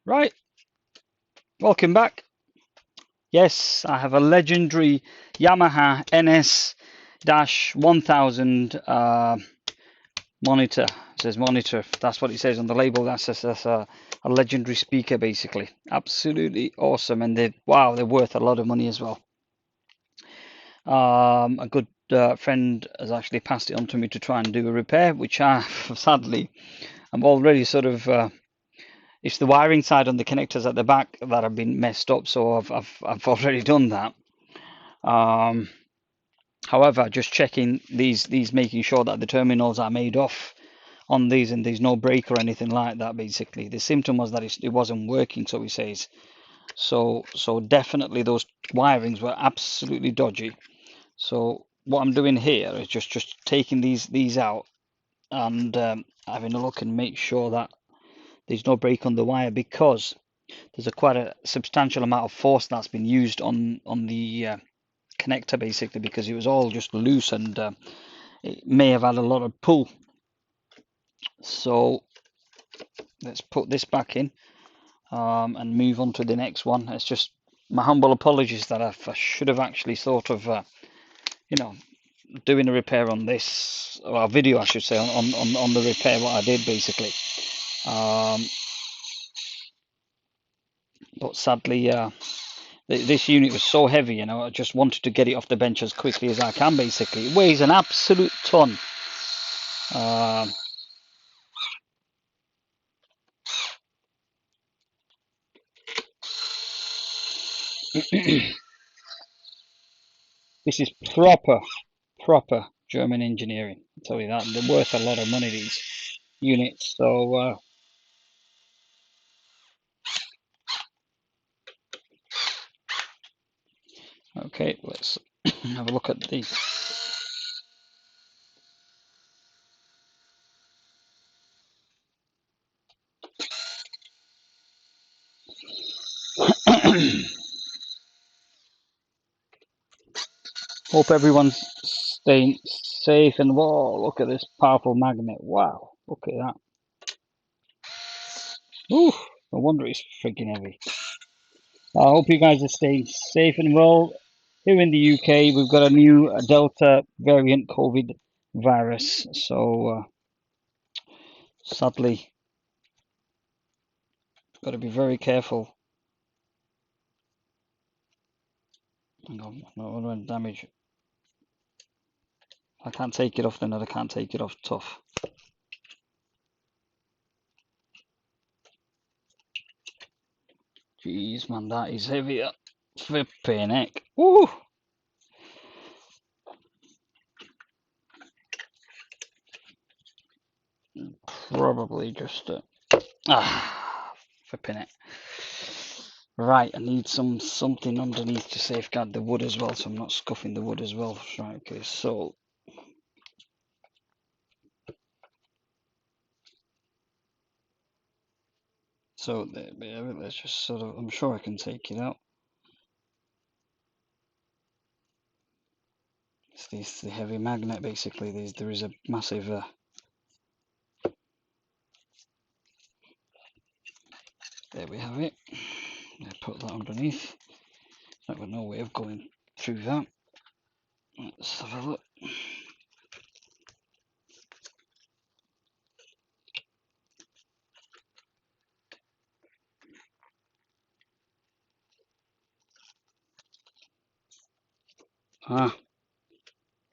Right, welcome back. Yes, I have a legendary Yamaha NS-1000 monitor. It says monitor. That's what it says on the label. That's a legendary speaker, basically. Absolutely awesome, and they're worth a lot of money as well. A good friend has actually passed it on to me to try and do a repair, which I sadly I'm already sort of. It's the wiring side on the connectors at the back that have been messed up, so I've already done that. However, just checking these, making sure that the terminals are made off on these and there's no break or anything like that. Basically, the symptom was that it wasn't working, so he says. So definitely those wirings were absolutely dodgy. So what I'm doing here is just taking these out and having a look and make sure that there's no break on the wire, because there's quite a substantial amount of force that's been used on the connector, basically, because it was all just loose and it may have had a lot of pull. So let's put this back in and move on to the next one. It's just my humble apologies that I should have actually thought of doing a repair on this, or a video I should say, on the repair, what I did basically. But sadly this unit was so heavy, I just wanted to get it off the bench as quickly as I can, basically. It weighs an absolute ton. This is proper German engineering, I'll tell you that. They're worth a lot of money, these units. So okay, let's have a look at these. Hope everyone's staying safe, and whoa, look at this powerful magnet. Wow, look at that. Ooh, no wonder it's freaking heavy. I hope you guys are staying safe and well. Here in the UK, we've got a new Delta variant COVID virus, so sadly, got to be very careful. Hang on, no damage. I can't take it off, then I can't take it off tough. Jeez, man, that is heavy. Flipping heck. Woo! Probably just flipping it. Right, I need something underneath to safeguard the wood as well, so I'm not scuffing the wood as well. Right, okay, so let's just sort of, I'm sure I can take it out. It's the heavy magnet, basically. There is a massive there we have it. I put that underneath. I've got no way of going through that. Let's have a look.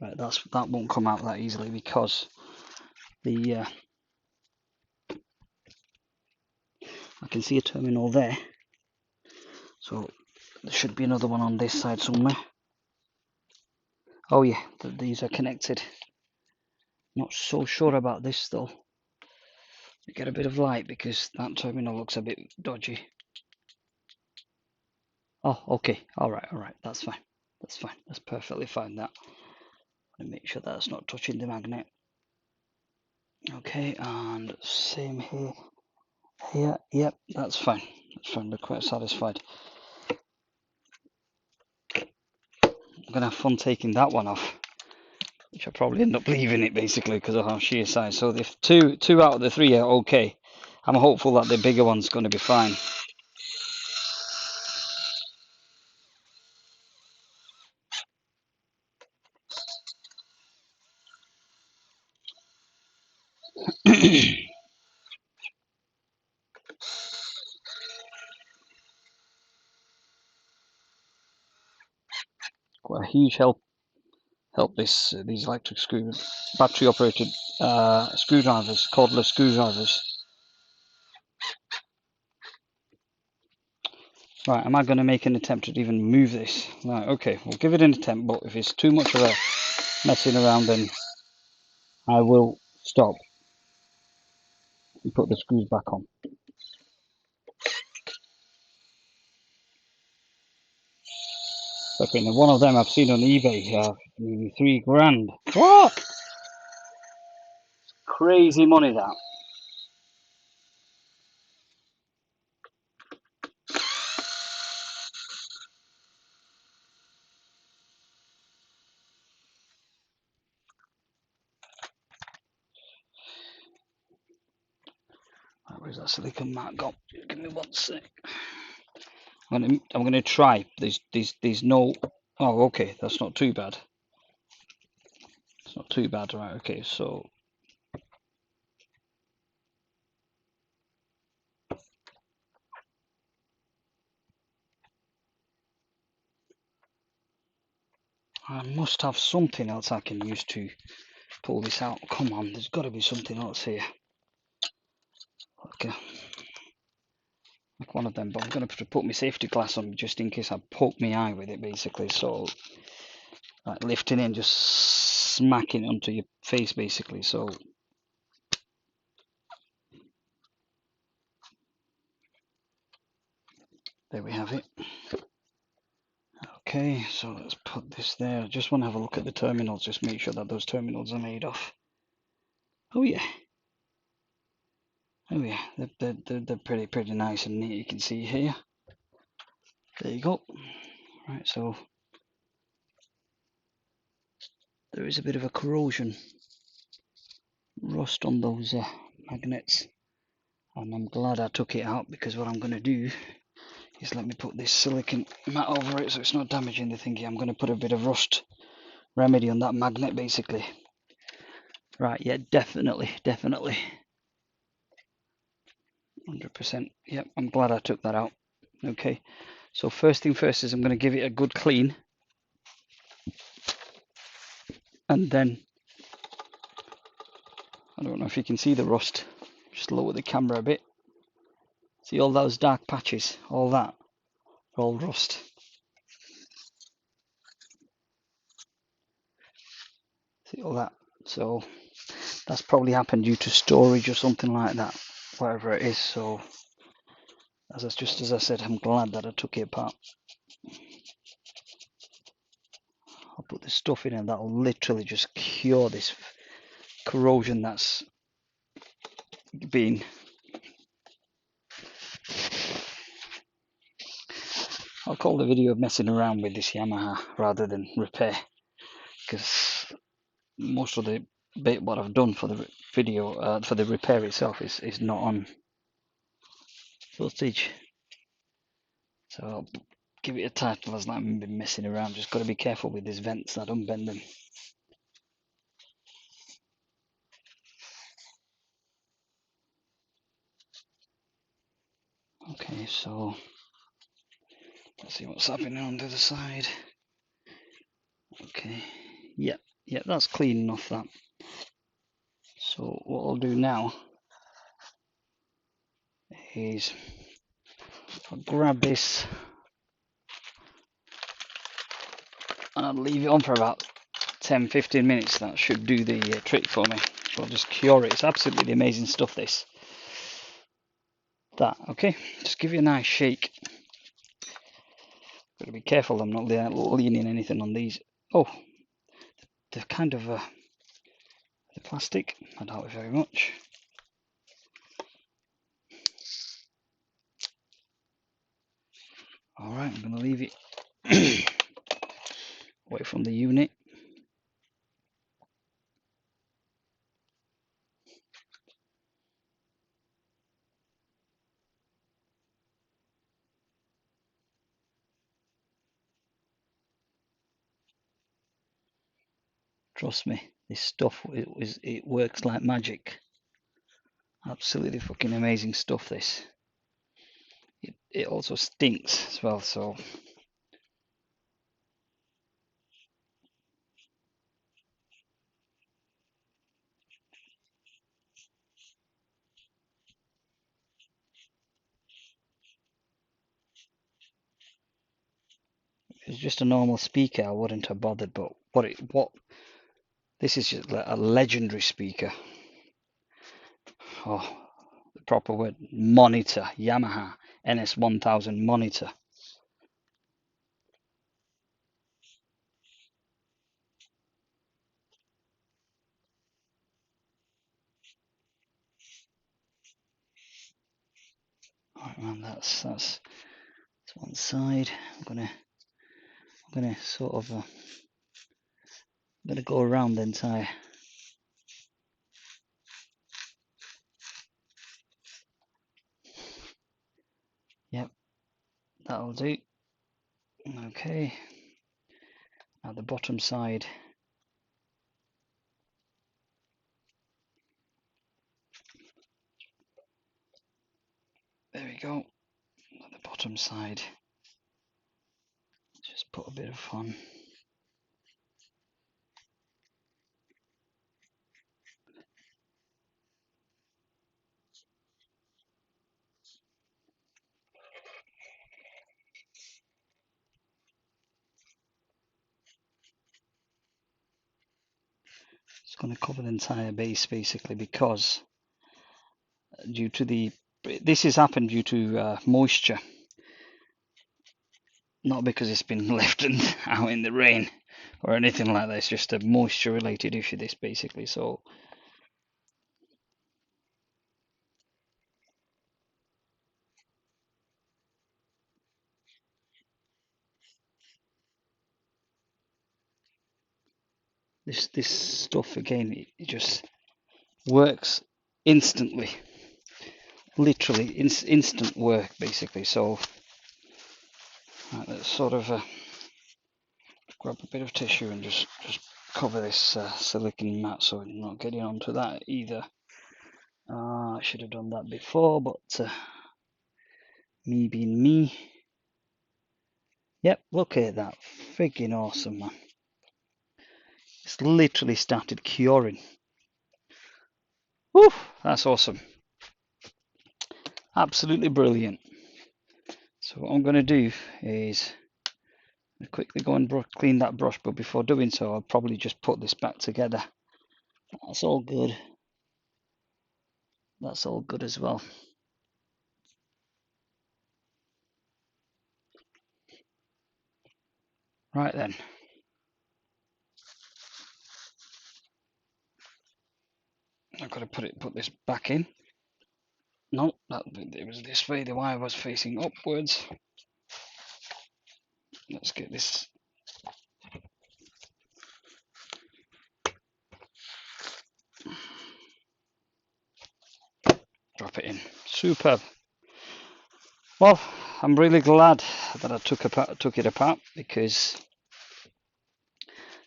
Right, that won't come out that easily, because the I can see a terminal there, so there should be another one on this side somewhere. Oh yeah, these are connected. Not so sure about this though. Get a bit of light because that terminal looks a bit dodgy. Oh, okay, all right, that's fine. That's perfectly fine. That. And make sure that's not touching the magnet. Okay, and same here. Yep, that's fine. We're quite satisfied. I'm gonna have fun taking that one off, which I'll probably end up leaving it, basically, because of how sheer size. So if two out of the three are okay, I'm hopeful that the bigger one's going to be fine. a huge help this these electric battery operated screwdrivers, cordless screwdrivers. Right, am I going to make an attempt to even move this? Right, okay, we'll give it an attempt, but if it's too much of a messing around, then I will stop and put the screws back on. Okay, now one of them I've seen on eBay, maybe £3 grand. What? Crazy money that. Right, where's that silicone mat gone? Give me 1 sec. I'm gonna try. There's no. Oh, okay, that's not too bad. It's not too bad, right? Okay, so I must have something else I can use to pull this out. Come on, there's got to be something else here. Okay, like one of them, but I'm gonna put my safety glass on just in case I poke my eye with it, basically. So, like lifting in, just smacking onto your face, basically. So. There we have it. Okay, so let's put this there. I just want to have a look at the terminals, just make sure that those terminals are made of. Oh yeah. Oh yeah, they're pretty nice and neat, you can see here. There you go. Right, so there is a bit of a corrosion, rust on those magnets. And I'm glad I took it out, because what I'm going to do is let me put this silicone mat over it so it's not damaging the thingy. I'm going to put a bit of rust remedy on that magnet, basically. Right, yeah, definitely. 100%. Yep, I'm glad I took that out. Okay, so first thing first is I'm going to give it a good clean. And then, I don't know if you can see the rust. Just lower the camera a bit. See all those dark patches? All that? All rust. See all that? So that's probably happened due to storage or something like that, whatever it is. So just as I said, I'm glad that I took it apart. I'll put the stuff in and that'll literally just cure this corrosion that's been. I'll call the video messing around with this Yamaha rather than repair, because most of the bit what I've done for the video, for the repair itself, is not on footage. So I'll give it a title as like I've been messing around. Just got to be careful with these vents, I don't bend them. Okay, so let's see what's happening on the other side. Okay, yeah, that's clean enough, that. So what I'll do now is I'll grab this and I'll leave it on for about 10-15 minutes. That should do the trick for me. I'll just cure it. It's absolutely amazing stuff, this. That, okay? Just give you a nice shake. Got to be careful I'm not leaning anything on these. Oh, they're kind of the plastic. I doubt it very much. Alright, I'm going to leave it away from the unit. Trust me, this stuff, it works like magic. Absolutely fucking amazing stuff, this. It also stinks as well, so it was just a normal speaker, I wouldn't have bothered. But this is just a legendary speaker. Oh, the proper word, monitor, Yamaha NS1000 monitor. Right, man, that's one side. I'm gonna sort of go around the entire. Yep, that'll do. Okay. Now the bottom side. There we go. Now the bottom side. Just put a bit of fun. It's going to cover the entire base basically, because due to this has happened due to moisture, not because it's been left out in the rain or anything like that. It's just a moisture related issue, this basically. So this stuff again, it just works instantly, literally instant work basically. So right, let's sort of grab a bit of tissue and just cover this silicone mat so I'm not getting onto that either. I should have done that before, but me being me. Yep, look at that, freaking awesome, man. It's literally started curing. Woo, that's awesome. Absolutely brilliant. So what I'm going to do is quickly go and clean that brush, but before doing so I'll probably just put this back together. That's all good. That's all good as well. Right then. I've got to put this back in. No, it was this way. The wire was facing upwards. Let's get this. Drop it in. Superb. Well, I'm really glad that I took it apart, because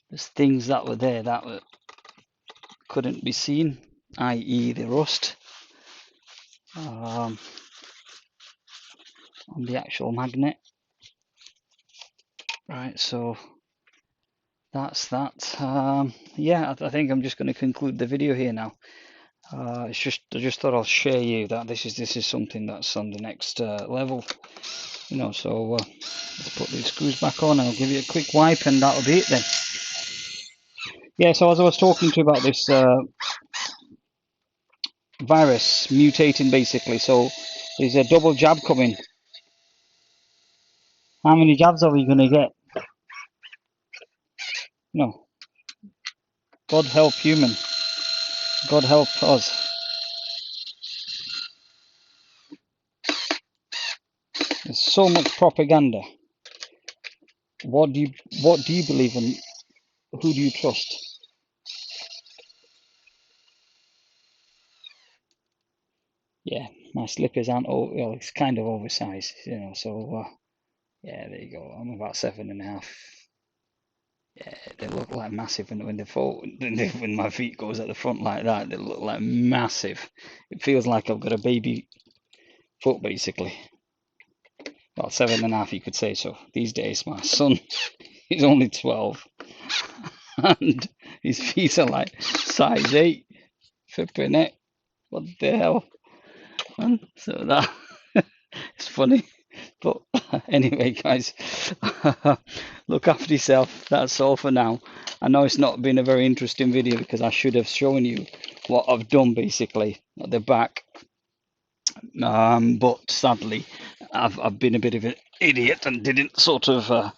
there's things that were there that couldn't be seen, i.e. the rust on the actual magnet. Right, so that's that. Yeah, I think I'm just going to conclude the video here now. I just thought I'll share you that this is something that's on the next level, you know. So let's put these screws back on and I'll give you a quick wipe and that'll be it then. Yeah, so as I was talking to you about this virus mutating basically, so there's a double jab coming. How many jabs are we going to get? No. God help human. God help us. There's so much propaganda. What do you believe in? Who do you trust? Yeah, my slippers aren't. Well, it's kind of oversized, you know. So yeah, there you go. I'm about 7.5. Yeah, they look like massive, and when my feet goes at the front like that, they look like massive. It feels like I've got a baby foot basically. About 7.5, you could say so. These days, my son, he's only 12, and his feet are like size 8. Flipping it. What the hell? And so that it's funny. But anyway, guys, look after yourself. That's all for now. I know it's not been a very interesting video because I should have shown you what I've done basically at the back. But sadly, I've been a bit of an idiot and didn't sort of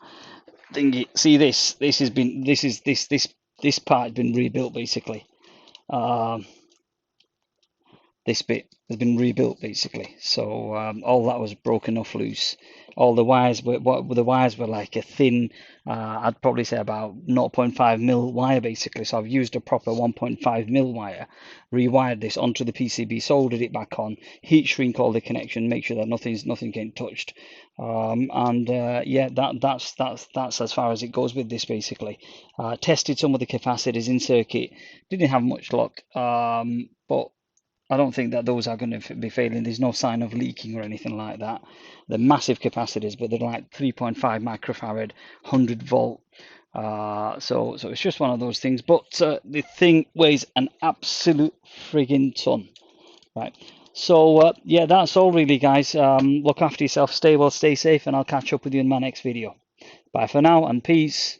think it. See this? This part has been rebuilt basically. Um, this bit has been rebuilt basically. So all that was broken off loose. All the wires were like a thin, I'd probably say about 0.5 mil wire basically. So I've used a proper 1.5 mil wire, rewired this onto the PCB, soldered it back on, heat shrink all the connection, make sure that nothing getting touched. Yeah, that's as far as it goes with this basically. Tested some of the capacitors in circuit, didn't have much luck, but I don't think that those are going to be failing. There's no sign of leaking or anything like that. They're massive capacitors, but they're like 3.5 microfarad, 100 volt. So it's just one of those things. But the thing weighs an absolute friggin' ton, right? So yeah, that's all really, guys. Look after yourself, stay well, stay safe, and I'll catch up with you in my next video. Bye for now, and peace.